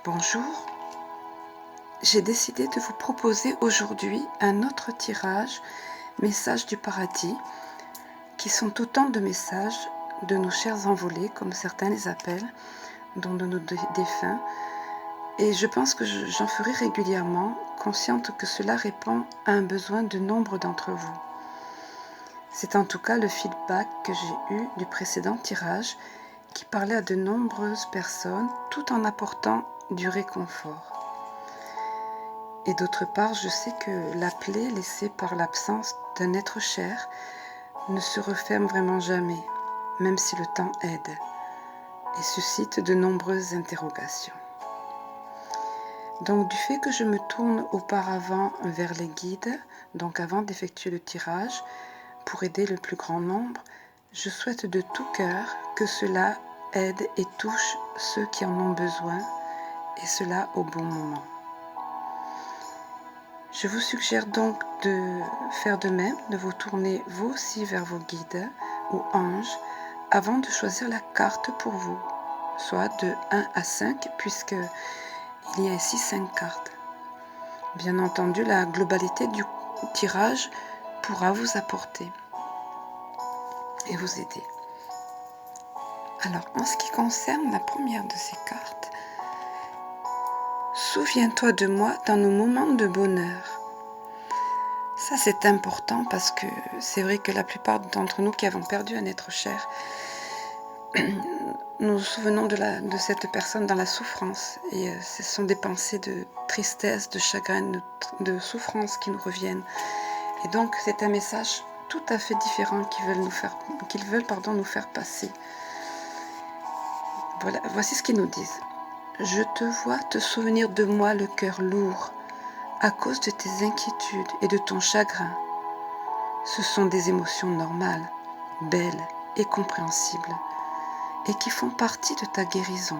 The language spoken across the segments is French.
Bonjour, j'ai décidé de vous proposer aujourd'hui un autre tirage, Messages du paradis, qui sont autant de messages de nos chers envolés, comme certains les appellent, dont de nos défunts, et je pense que j'en ferai régulièrement, consciente que cela répond à un besoin de nombre d'entre vous. C'est en tout cas le feedback que j'ai eu du précédent tirage, qui parlait à de nombreuses personnes, tout en apportant du réconfort. Et d'autre part, je sais que la plaie laissée par l'absence d'un être cher ne se referme vraiment jamais, même si le temps aide, et suscite de nombreuses interrogations. Donc du fait que je me tourne auparavant vers les guides, donc avant d'effectuer le tirage, pour aider le plus grand nombre, je souhaite de tout cœur que cela aide et touche ceux qui en ont besoin, et cela au bon moment. Je vous suggère donc de faire de même, de vous tourner vous aussi vers vos guides ou anges avant de choisir la carte pour vous, soit de 1 à 5 puisqu'il y a ici 5 cartes. Bien entendu, la globalité du tirage pourra vous apporter et vous aider. Alors, en ce qui concerne la première de ces cartes, souviens-toi de moi dans nos moments de bonheur. Ça, c'est important parce que c'est vrai que la plupart d'entre nous qui avons perdu un être cher, nous nous souvenons de cette personne dans la souffrance. Et ce sont des pensées de tristesse, de chagrin, de souffrance qui nous reviennent. Et donc, c'est un message tout à fait différent qu'ils veulent nous faire passer. Voilà, voici ce qu'ils nous disent. Je te vois te souvenir de moi le cœur lourd, à cause de tes inquiétudes et de ton chagrin. Ce sont des émotions normales, belles et compréhensibles, et qui font partie de ta guérison.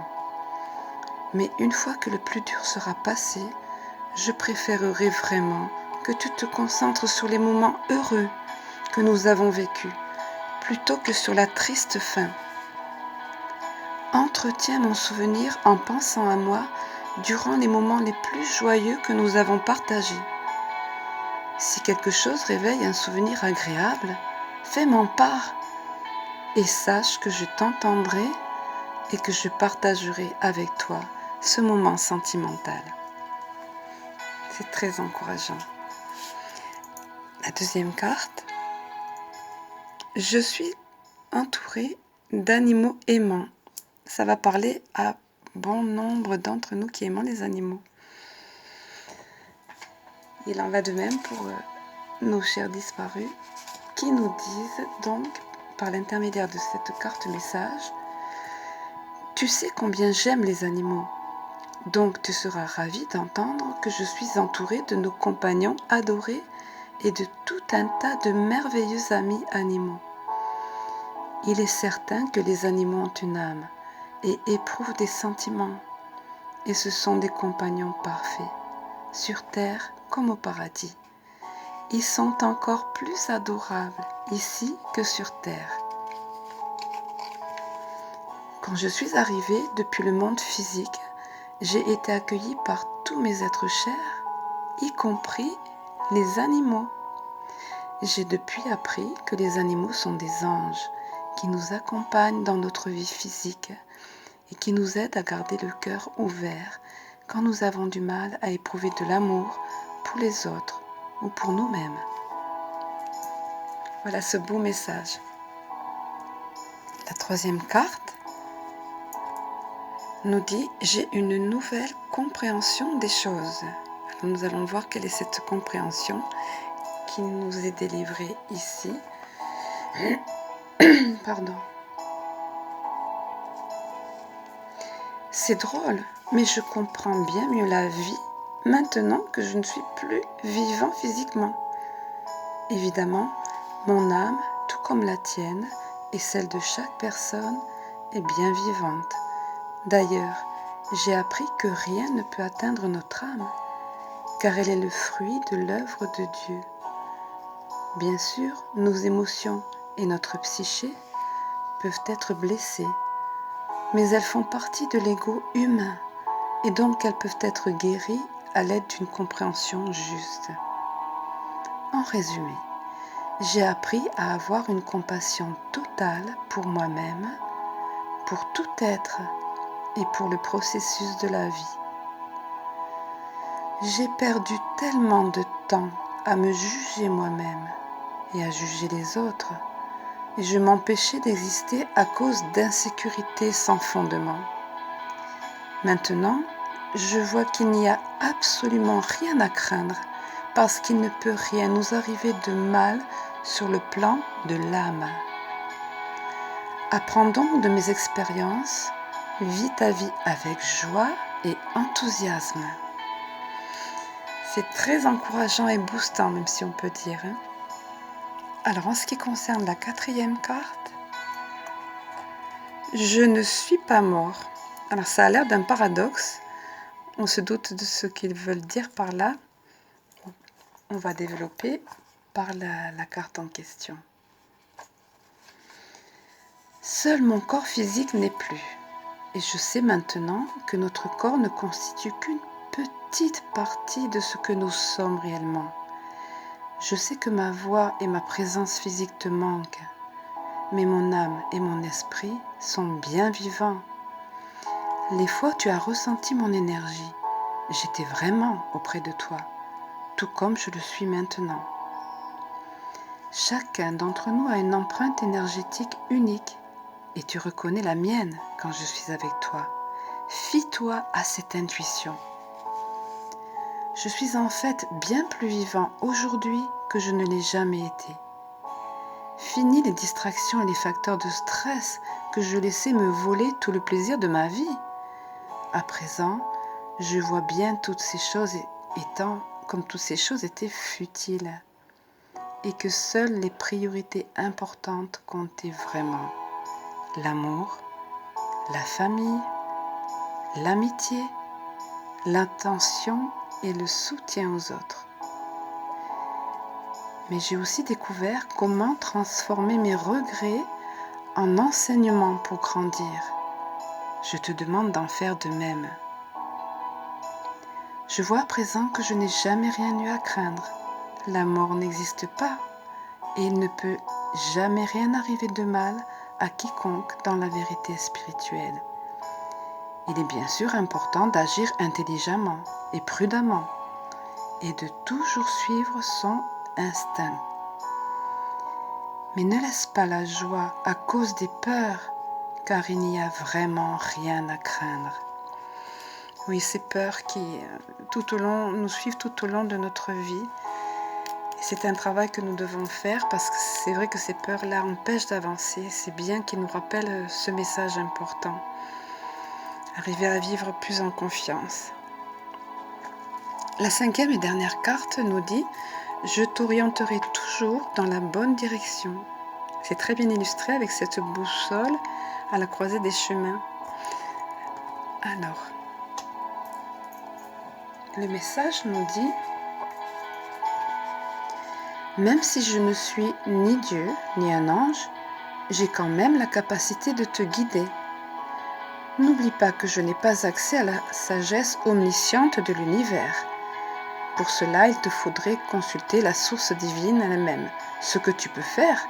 Mais une fois que le plus dur sera passé, je préférerais vraiment que tu te concentres sur les moments heureux que nous avons vécus, plutôt que sur la triste fin. Entretiens mon souvenir en pensant à moi durant les moments les plus joyeux que nous avons partagés. Si quelque chose réveille un souvenir agréable, fais-m'en part et sache que je t'entendrai et que je partagerai avec toi ce moment sentimental. C'est très encourageant. La deuxième carte. Je suis entourée d'animaux aimants. Ça va parler à bon nombre d'entre nous qui aimons les animaux. Il en va de même pour nos chers disparus qui nous disent donc, par l'intermédiaire de cette carte message, « Tu sais combien j'aime les animaux, donc tu seras ravi d'entendre que je suis entourée de nos compagnons adorés et de tout un tas de merveilleux amis animaux. Il est certain que les animaux ont une âme et éprouvent des sentiments, et ce sont des compagnons parfaits, sur terre comme au paradis. Ils sont encore plus adorables ici que sur terre. Quand je suis arrivée depuis le monde physique, j'ai été accueillie par tous mes êtres chers, y compris les animaux. J'ai depuis appris que les animaux sont des anges qui nous accompagnent dans notre vie physique et qui nous aident à garder le cœur ouvert quand nous avons du mal à éprouver de l'amour pour les autres ou pour nous-mêmes. Voilà ce beau message. La troisième carte nous dit « J'ai une nouvelle compréhension des choses ». Alors nous allons voir quelle est cette compréhension qui nous est délivrée ici. Pardon. C'est drôle, mais je comprends bien mieux la vie maintenant que je ne suis plus vivant physiquement. Évidemment, mon âme, tout comme la tienne et celle de chaque personne, est bien vivante. D'ailleurs, j'ai appris que rien ne peut atteindre notre âme, car elle est le fruit de l'œuvre de Dieu. Bien sûr, nos émotions et notre psyché peuvent être blessées, mais elles font partie de l'ego humain et donc qu'elles peuvent être guéries à l'aide d'une compréhension juste. En résumé, j'ai appris à avoir une compassion totale pour moi-même, pour tout être et pour le processus de la vie. J'ai perdu tellement de temps à me juger moi-même et à juger les autres, et je m'empêchais d'exister à cause d'insécurités sans fondement. Maintenant, je vois qu'il n'y a absolument rien à craindre parce qu'il ne peut rien nous arriver de mal sur le plan de l'âme. Apprends donc de mes expériences, vis ta vie avec joie et enthousiasme. C'est très encourageant et boostant, même si on peut dire. Alors, en ce qui concerne la 4e carte, je ne suis pas mort. Alors, ça a l'air d'un paradoxe. On se doute de ce qu'ils veulent dire par là. On va développer par la carte en question. Seul mon corps physique n'est plus. Et je sais maintenant que notre corps ne constitue qu'une petite partie de ce que nous sommes réellement. Je sais que ma voix et ma présence physique te manquent, mais mon âme et mon esprit sont bien vivants. Les fois où tu as ressenti mon énergie, j'étais vraiment auprès de toi, tout comme je le suis maintenant. Chacun d'entre nous a une empreinte énergétique unique et tu reconnais la mienne quand je suis avec toi. Fie-toi à cette intuition. Je suis en fait bien plus vivant aujourd'hui que je ne l'ai jamais été. Fini les distractions et les facteurs de stress que je laissais me voler tout le plaisir de ma vie. À présent, je vois bien toutes ces choses étaient futiles et que seules les priorités importantes comptaient vraiment. L'amour, la famille, l'amitié, l'attention et le soutien aux autres. Mais j'ai aussi découvert comment transformer mes regrets en enseignement pour grandir. Je te demande d'en faire de même. Je vois à présent que je n'ai jamais rien eu à craindre. La mort n'existe pas et il ne peut jamais rien arriver de mal à quiconque dans la vérité spirituelle. Il est bien sûr important d'agir intelligemment et prudemment et de toujours suivre son instinct. Mais ne laisse pas la joie à cause des peurs, car il n'y a vraiment rien à craindre. Oui, ces peurs qui nous suivent tout au long de notre vie. C'est un travail que nous devons faire parce que c'est vrai que ces peurs-là empêchent d'avancer. C'est bien qu'ils nous rappellent ce message important. Arriver à vivre plus en confiance. La 5e et dernière carte nous dit « Je t'orienterai toujours dans la bonne direction ». C'est très bien illustré avec cette boussole à la croisée des chemins. Alors, le message nous dit « Même si je ne suis ni Dieu ni un ange, j'ai quand même la capacité de te guider. N'oublie pas que je n'ai pas accès à la sagesse omnisciente de l'univers. Pour cela, il te faudrait consulter la source divine elle-même. Ce que tu peux faire,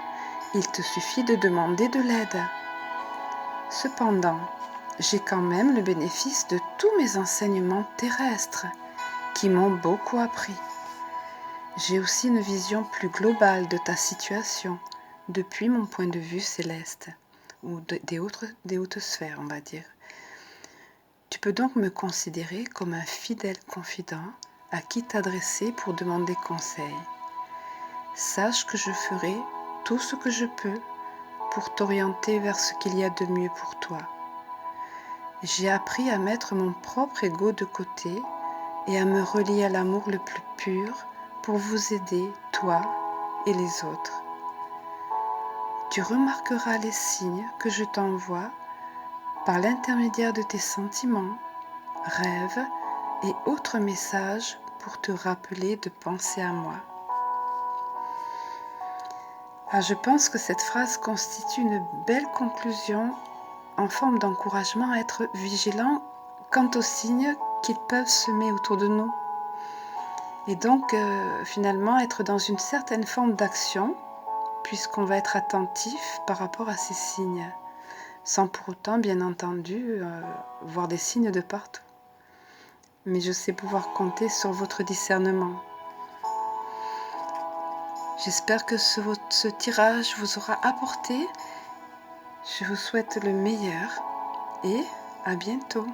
il te suffit de demander de l'aide. Cependant, j'ai quand même le bénéfice de tous mes enseignements terrestres qui m'ont beaucoup appris. J'ai aussi une vision plus globale de ta situation depuis mon point de vue céleste, ou des hautes sphères, on va dire. Tu peux donc me considérer comme un fidèle confident à qui t'adresser pour demander conseil. Sache que je ferai tout ce que je peux pour t'orienter vers ce qu'il y a de mieux pour toi. J'ai appris à mettre mon propre ego de côté et à me relier à l'amour le plus pur pour vous aider, toi et les autres. Tu remarqueras les signes que je t'envoie par l'intermédiaire de tes sentiments, rêves et autres messages pour te rappeler de penser à moi. Je pense que cette phrase constitue une belle conclusion en forme d'encouragement à être vigilant quant aux signes qu'ils peuvent semer autour de nous. Et donc, finalement, être dans une certaine forme d'action, puisqu'on va être attentif par rapport à ces signes, sans pour autant, bien entendu, voir des signes de partout. Mais je sais pouvoir compter sur votre discernement. J'espère que ce tirage vous aura apporté. Je vous souhaite le meilleur et à bientôt.